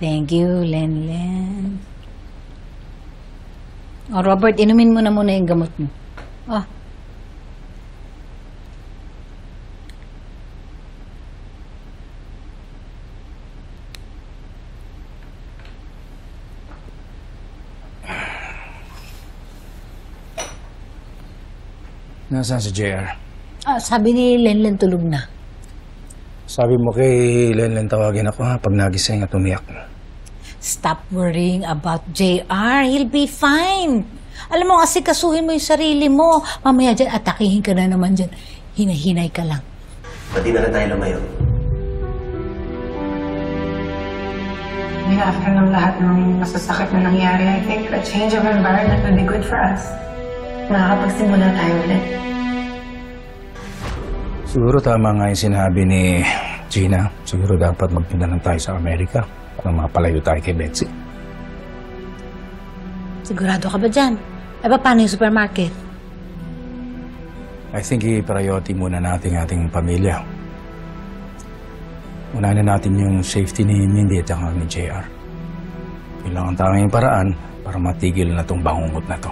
Thank you, Lenlen. Oh, Robert, inumin mo na muna yung gamot mo. Oh. Nasaan si JR? Sabi ni Lenlen tulog na. Sabi mo kay Lenlen tawagin ako ha pag nagising at umiyak. Stop worrying about JR. He'll be fine. Alam mo, asikasuhin mo yung sarili mo. Mamaya dyan, atakihin ka na naman dyan. Hinahinay ka lang. Pati na tayo lumayo. After ng lahat ng masasakit na nangyari, I think a change of environment would be good for us. Makakapagsimula tayo ulit. Siguro tama nga yung sinabi ni Gina. Siguro dapat magpunta lang tayo sa Amerika para mapalayo tayo kay Betsy. Sigurado ka ba dyan? Paano yung supermarket? I think i-priority muna natin ating pamilya. Unahin natin yung safety ni Mindy at ni JR. Yun lang ang tanging paraan para matigil na itong bangungot na to.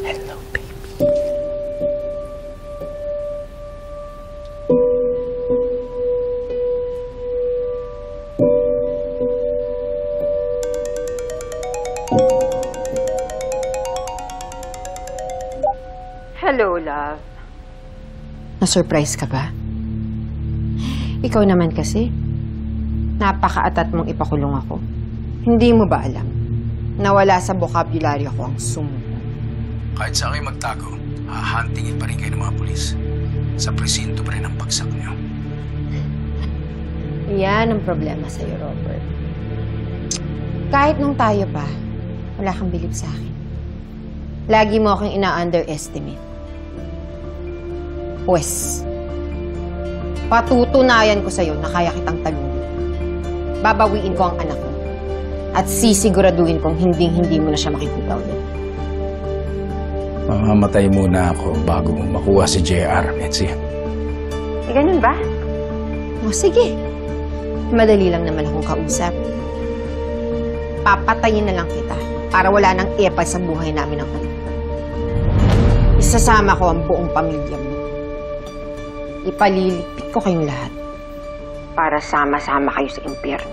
Hello, baby. Hello, love. Na-surprise ka ba? Ikaw naman kasi, napaka-atat mong ipakulong ako. Hindi mo ba alam? Nawala sa bokabularyo ko ang sumo. Kahit sa akin magtago, hahantingin pa rin kayo ng mga pulis. Sa presinto pa rin ang bagsak niyo. Yan ang problema sa'yo, Robert. Kahit nung tayo pa, wala kang bilib sa akin. Lagi mo akong ina-underestimate. Pwes, patutunayan ko sa'yo na kaya kitang talunin. Babawiin ko ang anak mo. At sisiguraduhin kong hindi mo na siya makikita ulit. Mamamatay muna ako bago makuha si JR, Betsy. Ganun ba? O sige. Madali lang naman akong kausap. Papatayin na lang kita para wala nang epal sa buhay namin ang anak. Isasama ko ang buong pamilya mo. Ipalilipit ko kayong lahat para sama-sama kayo sa impyerno.